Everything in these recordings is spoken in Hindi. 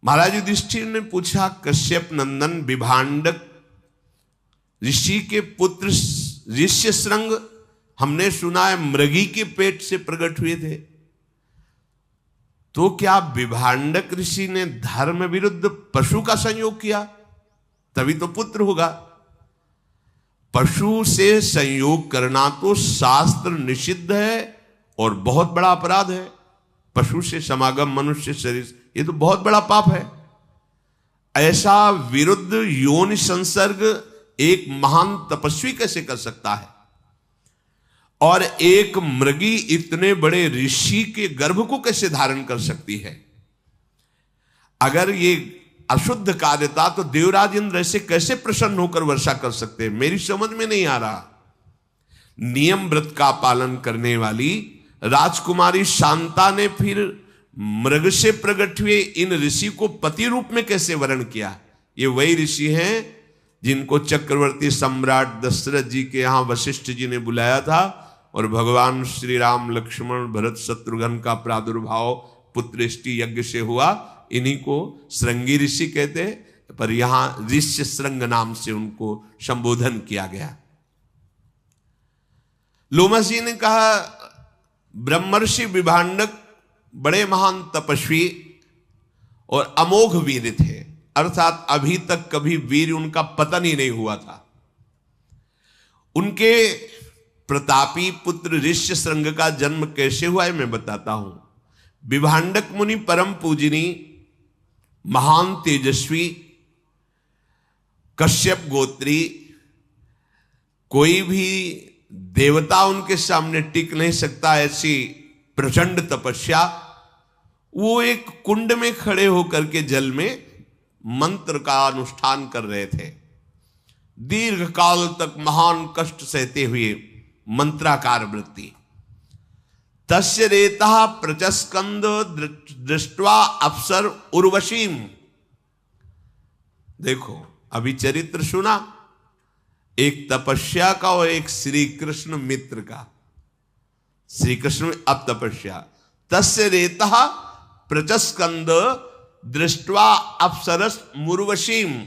महाराज युधिष्ठिर ने पूछा, कश्यप नंदन विभांडक ऋषि के पुत्र ऋष्यशृंग, हमने सुना है मृगी के पेट से प्रकट हुए थे, तो क्या विभांडक ऋषि ने धर्म विरुद्ध पशु का संयोग किया? तभी तो पुत्र होगा। पशु से संयोग करना तो शास्त्र निषिद्ध है और बहुत बड़ा अपराध है। पशु से समागम मनुष्य शरीर, ये तो बहुत बड़ा पाप है। ऐसा विरुद्ध योनि संसर्ग एक महान तपस्वी कैसे कर सकता है? और एक मृगी इतने बड़े ऋषि के गर्भ को कैसे धारण कर सकती है? अगर ये अशुद्ध कार्य था तो देवराज इंद्र ऐसे कैसे प्रसन्न होकर वर्षा कर सकते हैं? मेरी समझ में नहीं आ रहा। नियम व्रत का पालन करने वाली राजकुमारी शांता ने फिर मृग से प्रकट हुए इन ऋषि को पति रूप में कैसे वर्ण किया? ये वही ऋषि हैं जिनको चक्रवर्ती सम्राट दशरथ जी के यहां वशिष्ठ जी ने बुलाया था और भगवान श्री राम लक्ष्मण भरत शत्रुघ्न का प्रादुर्भाव पुत्रेष्टि यज्ञ से हुआ। इन्हीं को श्रृंगी ऋषि कहते हैं, पर यहां ऋष्य श्रृंग नाम से उनको संबोधन किया गया। लोमस जी ने कहा, ब्रह्मर्षि विभांडक बड़े महान तपस्वी और अमोघ वीर थे, अर्थात अभी तक कभी वीर उनका पतन ही नहीं हुआ था। उनके प्रतापी पुत्र ऋष्यशृंग का जन्म कैसे हुआ है मैं बताता हूं। विभांडक मुनि परम पूजनी, महान तेजस्वी, कश्यप गोत्री, कोई भी देवता उनके सामने टिक नहीं सकता, ऐसी प्रचंड तपस्या। वो एक कुंड में खड़े होकर के जल में मंत्र का अनुष्ठान कर रहे थे। दीर्घ काल तक महान कष्ट सहते हुए मंत्राकार वृत्ति। तस्य रेता प्रचस्कंद दृष्ट्वा अप्सर उर्वशीम। देखो अभी चरित्र सुना, एक तपस्या का और एक श्री कृष्ण मित्र का। श्री कृष्ण अब तपस्या। तस्य रेता प्रचस्कंद दृष्ट्वा अप्सरस मुर्वशीम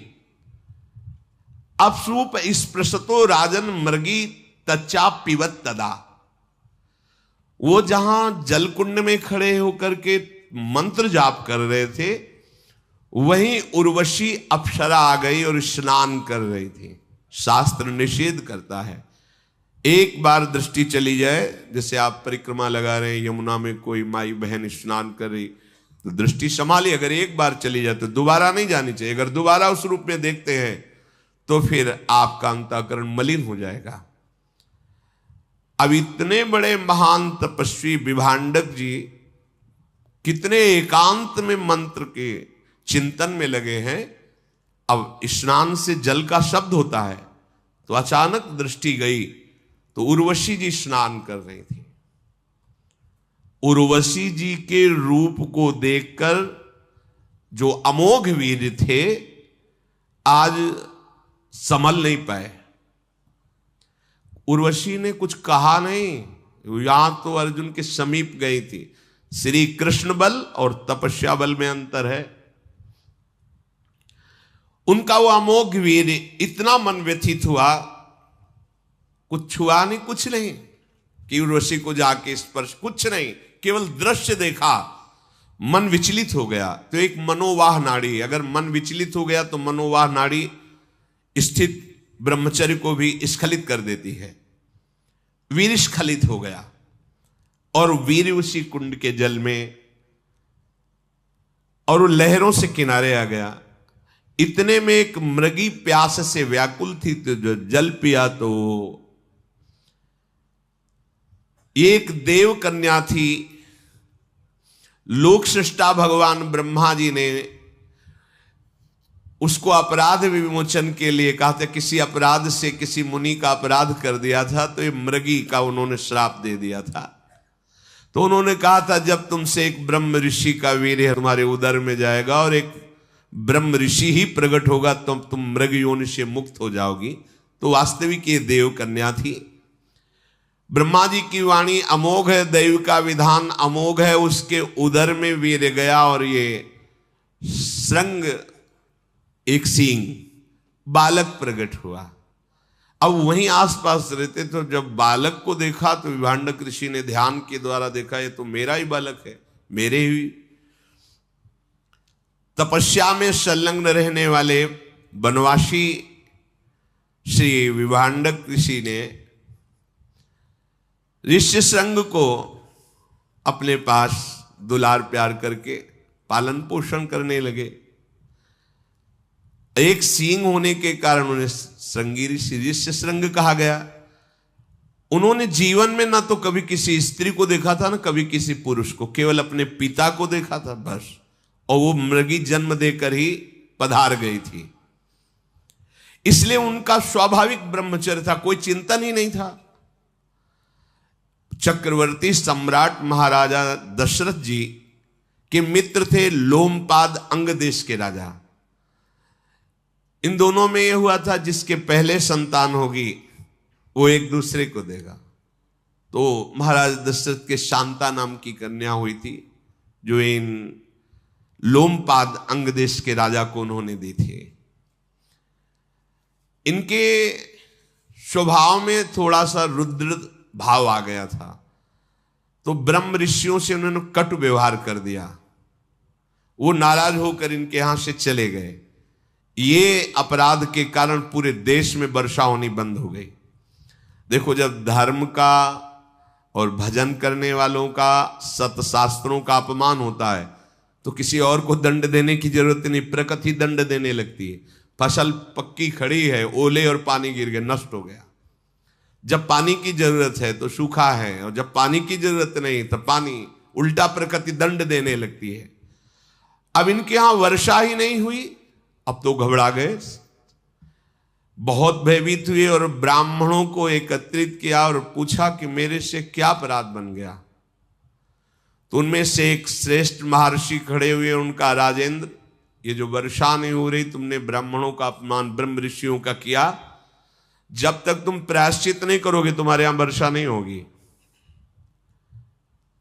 अपसूप स्पृशतो राजन मृगी तच्चा पिबत तदा। वो जहां जलकुंड में खड़े होकर के मंत्र जाप कर रहे थे, वहीं उर्वशी अप्सरा आ गई और स्नान कर रही थी। शास्त्र निषेध करता है, एक बार दृष्टि चली जाए, जैसे आप परिक्रमा लगा रहे हैं, यमुना में कोई माई बहन स्नान कर रही तो दृष्टि संभाली, अगर एक बार चली जाए तो दोबारा नहीं जानी चाहिए। अगर दोबारा उस रूप में देखते हैं तो फिर आपका अंतःकरण मलिन हो जाएगा। अब इतने बड़े महान तपस्वी विभांडक जी कितने एकांत में मंत्र के चिंतन में लगे हैं। अब स्नान से जल का शब्द होता है, तो अचानक दृष्टि गई तो उर्वशी जी स्नान कर रही थी। उर्वशी जी के रूप को देखकर जो अमोघ वीर थे आज संभल नहीं पाए। उर्वशी ने कुछ कहा नहीं, यहां तो अर्जुन के समीप गई थी। श्री कृष्ण बल और तपस्या बल में अंतर है। उनका वो अमोघ वीर इतना मन व्यथित हुआ, कुछ छुआ नहीं, कुछ नहीं कि उर्वशी को जाके स्पर्श, कुछ नहीं, केवल दृश्य देखा, मन विचलित हो गया। तो एक मनोवाह नाड़ी, अगर मन विचलित हो गया तो मनोवाह नाड़ी स्थित ब्रह्मचर्य को भी स्खलित कर देती है। वीर स्खलित हो गया और वीर उसी कुंड के जल में, और वो लहरों से किनारे आ गया। इतने में एक मृगी प्यास से व्याकुल थी तो जो जल पिया, तो एक देव कन्या थी। लोक सृष्टा भगवान ब्रह्मा जी ने उसको अपराध विमोचन के लिए कहा था, किसी अपराध से किसी मुनि का अपराध कर दिया था तो ये मृगी का उन्होंने श्राप दे दिया था। तो उन्होंने कहा था, जब तुमसे एक ब्रह्म ऋषि का वीर तुम्हारे उदर में जाएगा और एक ब्रह्म ऋषि ही प्रकट होगा तो तुम मृग योनि से मुक्त हो जाओगी। तो वास्तविक ये देव कन्या थी। ब्रह्मा जी की वाणी अमोघ है, दैव का विधान अमोघ है। उसके उदर में वीर गया और ये श्रृंग एक सींग बालक प्रकट हुआ। अब वहीं आसपास रहते तो जब बालक को देखा तो विभांडक ऋषि ने ध्यान के द्वारा देखा, ये तो मेरा ही बालक है, मेरे ही। तपस्या में संलग्न रहने वाले वनवासी श्री विभांडक ऋषि ने ऋष्यशृंग को अपने पास दुलार प्यार करके पालन पोषण करने लगे। एक सींग होने के कारण उन्हें श्रृंगी ऋषि ऋष्यशृंग कहा गया। उन्होंने जीवन में ना तो कभी किसी स्त्री को देखा था ना कभी किसी पुरुष को, केवल अपने पिता को देखा था बस, और वो मृगी जन्म देकर ही पधार गई थी। इसलिए उनका स्वाभाविक ब्रह्मचर्य था, कोई चिंतन ही नहीं था। चक्रवर्ती सम्राट महाराजा दशरथ जी के मित्र थे लोमपाद अंग देश के राजा। इन दोनों में यह हुआ था जिसके पहले संतान होगी वो एक दूसरे को देगा। तो महाराज दशरथ के शांता नाम की कन्या हुई थी जो इन लोमपाद अंग देश के राजा को उन्होंने दी थी। इनके स्वभाव में थोड़ा सा रुद्र भाव आ गया था, तो ब्रह्म ऋषियों से उन्होंने कटु व्यवहार कर दिया। वो नाराज होकर इनके यहां से चले गए। ये अपराध के कारण पूरे देश में वर्षा होनी बंद हो गई। देखो, जब धर्म का और भजन करने वालों का सतशास्त्रों का अपमान होता है तो किसी और को दंड देने की जरूरत नहीं, प्रकृति दंड देने लगती है। फसल पक्की खड़ी है, ओले और पानी गिर गए, नष्ट हो गया। जब पानी की जरूरत है तो सूखा है, और जब पानी की जरूरत नहीं तो पानी, उल्टा प्रकृति दंड देने लगती है। अब इनके यहां वर्षा ही नहीं हुई, अब तो घबरा गए, बहुत भयभीत हुए और ब्राह्मणों को एकत्रित किया और पूछा कि मेरे से क्या अपराध बन गया। तो उनमें से एक श्रेष्ठ महर्षि खड़े हुए, उनका, राजेंद्र, ये जो वर्षा नहीं हो रही, तुमने ब्राह्मणों का अपमान ब्रह्म ऋषियों का किया, जब तक तुम प्रायश्चित नहीं करोगे तुम्हारे यहां वर्षा नहीं होगी।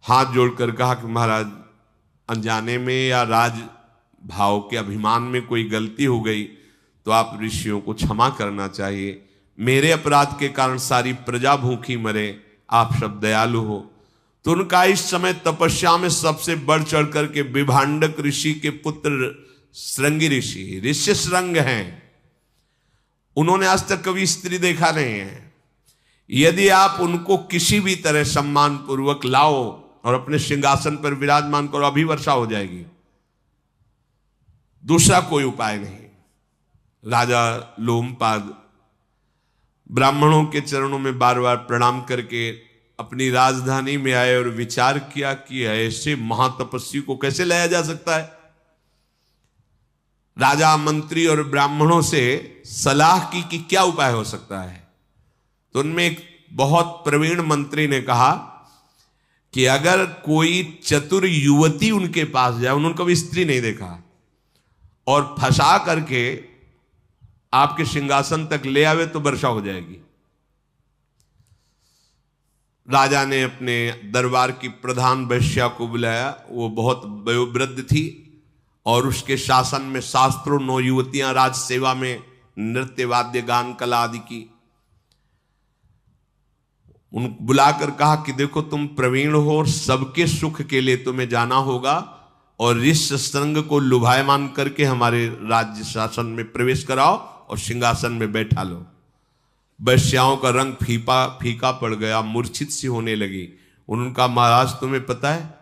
हाथ जोड़कर कहा कि महाराज, अनजाने में या राज भाव के अभिमान में कोई गलती हो गई तो आप ऋषियों को क्षमा करना चाहिए। मेरे अपराध के कारण सारी प्रजा भूखी मरे, आप सब दयालु हो। तो उनका इस समय तपस्या में सबसे बढ़ चढ़ करके विभांडक ऋषि के पुत्र श्रृंगी ऋषि ऋष्यशृंग हैं। उन्होंने आज तक कभी स्त्री देखा नहीं है। यदि आप उनको किसी भी तरह सम्मान पूर्वक लाओ और अपने सिंहासन पर विराजमान करो, अभी वर्षा हो जाएगी, दूसरा कोई उपाय नहीं। राजा लोमपाद ब्राह्मणों के चरणों में बार बार प्रणाम करके अपनी राजधानी में आए और विचार किया कि ऐसे महातपस्वी को कैसे लाया जा सकता है। राजा, मंत्री और ब्राह्मणों से सलाह की कि क्या उपाय हो सकता है। तो उनमें एक बहुत प्रवीण मंत्री ने कहा कि अगर कोई चतुर युवती उनके पास जाए, उन्होंने कभी स्त्री नहीं देखा, और फंसा करके आपके सिंहासन तक ले आवे तो वर्षा हो जाएगी। राजा ने अपने दरबार की प्रधान वैश्या को बुलाया। वो बहुत वयोवृद्ध थी और उसके शासन में शास्त्रों 9 युवतियां राज सेवा में नृत्य, वाद्य, गान, कला आदि की। उन बुलाकर कहा कि देखो, तुम प्रवीण हो और सबके सुख के लिए तुम्हें जाना होगा, और ऋष्यशृंग को लुभायमान करके हमारे राज्य शासन में प्रवेश कराओ और सिंहासन में बैठा लो। वैश्याओं का रंग फीका पड़ गया, मूर्छित सी होने लगी। उनका, महाराज तुम्हें पता है,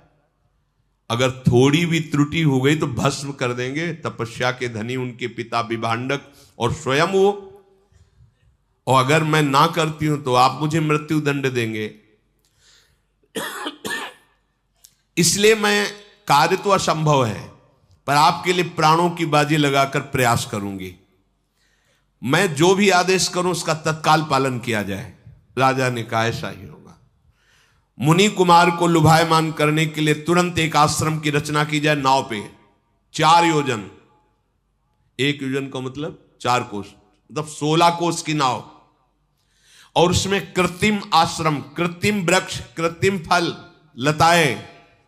अगर थोड़ी भी त्रुटि हो गई तो भस्म कर देंगे। तपस्या के धनी उनके पिता विभांडक और स्वयं वो, और अगर मैं ना करती हूं तो आप मुझे मृत्यु दंड देंगे। इसलिए मैं, कार्य तो असंभव है पर आपके लिए प्राणों की बाजी लगाकर प्रयास करूंगी। मैं जो भी आदेश करूं उसका तत्काल पालन किया जाए। राजा ने कहा, ऐसा ही होगा। मुनि कुमार को लुभायमान करने के लिए तुरंत एक आश्रम की रचना की जाए नाव पे, 4 योजन, 1 योजन का मतलब 4 कोस, मतलब 16 कोस की नाव, और उसमें कृत्रिम आश्रम, कृत्रिम वृक्ष, कृत्रिम फल, लताएं,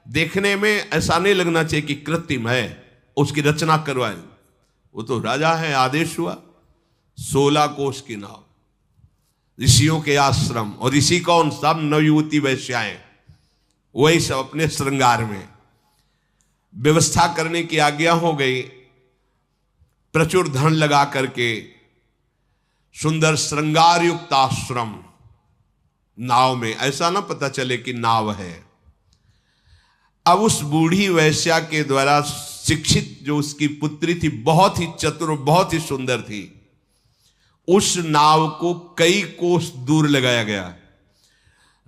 देखने में ऐसा नहीं लगना चाहिए कि कृत्रिम है, उसकी रचना करवाई। वो तो राजा है, आदेश हुआ 16 कोस की नाव, ऋषियों के आश्रम, और ऋषि कौन? सब नवयुवती वैश्याएं, वही सब अपने श्रृंगार में। व्यवस्था करने की आज्ञा हो गई, प्रचुर धन लगा करके सुंदर श्रृंगार युक्त आश्रम नाव में, ऐसा ना पता चले कि नाव है। अब उस बूढ़ी वैश्या के द्वारा शिक्षित जो उसकी पुत्री थी, बहुत ही चतुर, बहुत ही सुंदर थी, उस नाव को कई कोस दूर लगाया गया।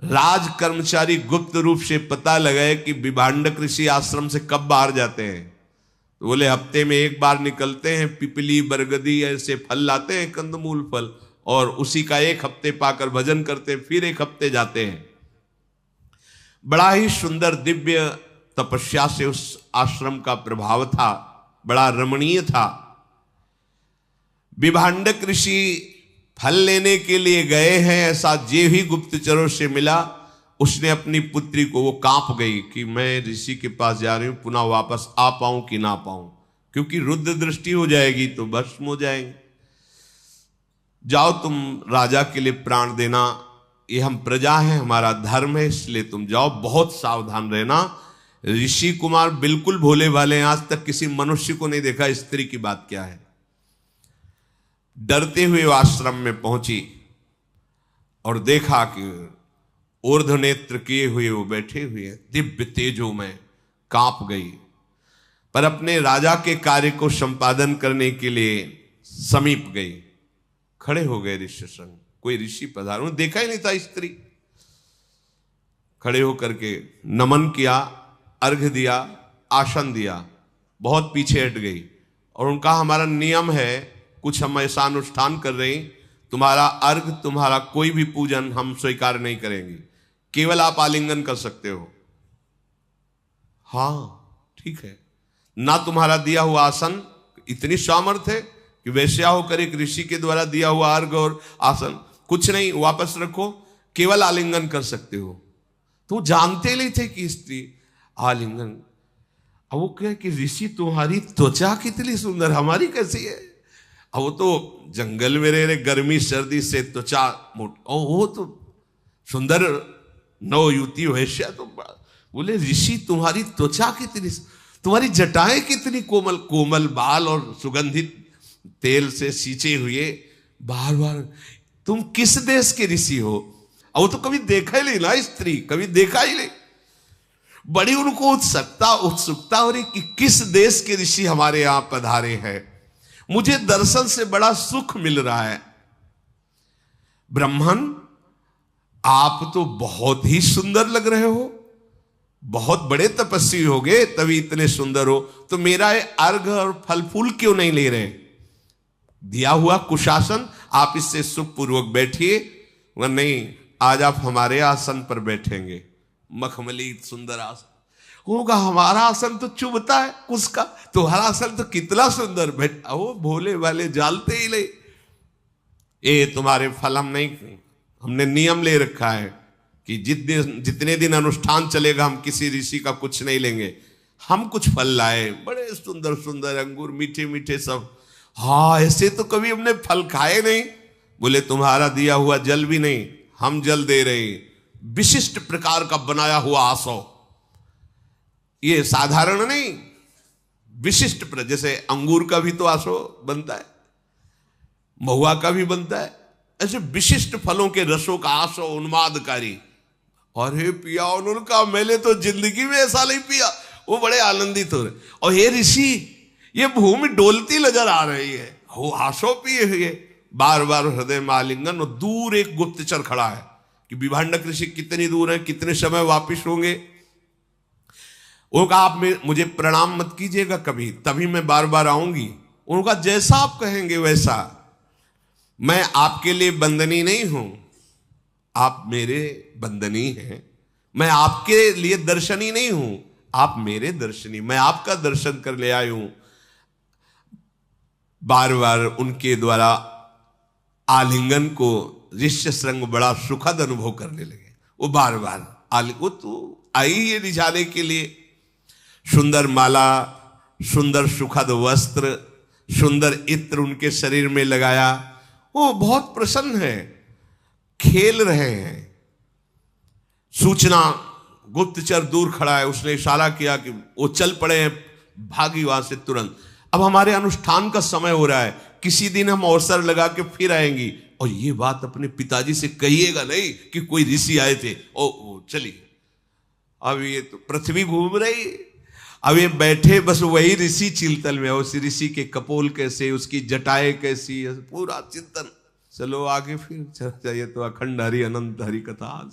राज कर्मचारी गुप्त रूप से पता लगाए कि विभांडक ऋषि आश्रम से कब बाहर जाते हैं, तो बोले हफ्ते में एक बार निकलते हैं, पिपली बरगदी ऐसे फल लाते हैं, कंदमूल फल, और उसी का एक हफ्ते पाकर भजन करते हैं, फिर एक हफ्ते जाते हैं। बड़ा ही सुंदर दिव्य तपस्या से उस आश्रम का प्रभाव था, बड़ा रमणीय था। विभांडक ऋषि फल लेने के लिए गए हैं, ऐसा जे ही गुप्तचरों से मिला, उसने अपनी पुत्री को, वो कांप गई कि मैं ऋषि के पास जा रही हूं, पुनः वापस आ पाऊं कि ना पाऊं, क्योंकि रुद्र दृष्टि हो जाएगी तो भस्म हो जाएंगे। जाओ तुम राजा के लिए प्राण देना, ये हम प्रजा हैं, हमारा धर्म है, इसलिए तुम जाओ, बहुत सावधान रहना। ऋषि कुमार बिल्कुल भोले भाले हैं, आज तक किसी मनुष्य को नहीं देखा, स्त्री की बात क्या है। डरते हुए आश्रम में पहुंची और देखा कि ऊर्ध्व नेत्र किए हुए वो बैठे हुए, दिव्य तेजो में, कांप गई। पर अपने राजा के कार्य को संपादन करने के लिए समीप गई। खड़े हो गए ऋषि संग, कोई ऋषि पधारो, देखा ही नहीं था स्त्री। खड़े होकर के नमन किया, अर्घ्य दिया, आसन दिया, बहुत पीछे हट गई और उनका हमारा नियम है, कुछ हम ऐसा अनुष्ठान कर रहे हैं, तुम्हारा अर्घ, तुम्हारा कोई भी पूजन हम स्वीकार नहीं करेंगे, केवल आप आलिंगन कर सकते हो। हाँ ठीक है। ना तुम्हारा दिया हुआ आसन, इतनी सामर्थ्य है कि वैश्या होकर एक ऋषि के द्वारा दिया हुआ अर्घ और आसन कुछ नहीं, वापस रखो, केवल आलिंगन कर सकते हो। तो जानते नहीं थे कि स्त्री आलिंगन। अब वो कहे कि ऋषि तुम्हारी त्वचा कितनी सुंदर, हमारी कैसी है। अब वो तो जंगल में रह रहे, गर्मी सर्दी से त्वचा मोट, और वो तो सुंदर नवयुवती वैश्या, तो बोले ऋषि तुम्हारी त्वचा कितनी, तुम्हारी जटाएं कितनी कोमल, कोमल बाल और सुगंधित तेल से सींचे हुए, बार बार तुम किस देश के ऋषि हो। अब वो तो कभी देखा ही नहीं ना, स्त्री कभी देखा ही नहीं। बड़ी उनको उत्सुकता हो रही कि किस देश के ऋषि हमारे यहां पधारे हैं, मुझे दर्शन से बड़ा सुख मिल रहा है। ब्राह्मण आप तो बहुत ही सुंदर लग रहे हो, बहुत बड़े तपस्वी हो गए तभी इतने सुंदर हो, तो मेरा ये अर्घ और फल फूल क्यों नहीं ले रहे। दिया हुआ कुशासन, आप इससे सुखपूर्वक बैठिए, वह नहीं, आज आप हमारे आसन पर बैठेंगे, मखमली सुंदर आसन होगा। हमारा आसन तो चुभता है उसका, तुम्हारा आसन तो कितना सुंदर बैठा। वो भोले वाले जालते ही ले, ये तुम्हारे फल हम नहीं, हमने नियम ले रखा है कि जितने दिन अनुष्ठान चलेगा हम किसी ऋषि का कुछ नहीं लेंगे। हम कुछ फल लाए, बड़े सुंदर सुंदर अंगूर, मीठे मीठे सब। हाँ ऐसे तो कभी हमने फल खाए नहीं। बोले तुम्हारा दिया हुआ जल भी नहीं, हम जल दे रहे, विशिष्ट प्रकार का बनाया हुआ आसो, ये साधारण नहीं, विशिष्ट जैसे अंगूर का भी तो आसो बनता है, महुआ का भी बनता है, ऐसे विशिष्ट फलों के रसों का आसो उन्मादकारी। और हे पिया उनका, मैंने तो जिंदगी में ऐसा नहीं पिया। वो बड़े आनंदित हो रहे। और हे ऋषि, ये भूमि डोलती नजर आ रही है, वो आसो पिए हुए, बार बार हृदय में आलिंगन। और दूर एक गुप्तचर खड़ा है कि विभांडक ऋषि कितनी दूर है, कितने समय वापिस होंगे। उनका आप मुझे प्रणाम मत कीजिएगा कभी, तभी मैं बार बार आऊंगी। उनका जैसा आप कहेंगे वैसा। मैं आपके लिए बंदनी नहीं हूं, आप मेरे बंदनी हैं। मैं आपके लिए दर्शनी नहीं हूं, आप मेरे दर्शनी, मैं आपका दर्शन कर ले आई हूं। बार बार उनके द्वारा आलिंगन को ऋष्य श्रृंग बड़ा सुखद अनुभव करने लगे। वो बार बार वो तो आई ये रिझाने के लिए, सुंदर माला सुंदर सुखद वस्त्र, सुंदर इत्र उनके शरीर में लगाया। वो बहुत प्रसन्न है, खेल रहे हैं। सूचना, गुप्तचर दूर खड़ा है, उसने इशारा किया कि वो चल पड़े हैं, भागी वहां से तुरंत। अब हमारे अनुष्ठान का समय हो रहा है, किसी दिन हम अवसर लगा के फिर आएंगी। और ये बात अपने पिताजी से कहिएगा नहीं कि कोई ऋषि आए थे। ओ चलिए, अब ये तो पृथ्वी घूम रही, अब ये बैठे बस वही ऋषि चिंतन में, उस ऋषि के कपोल कैसे, उसकी जटाएं कैसी, पूरा चिंतन। चलो आगे फिर चाहिए तो अखंड हरि अनंत हरि कथा।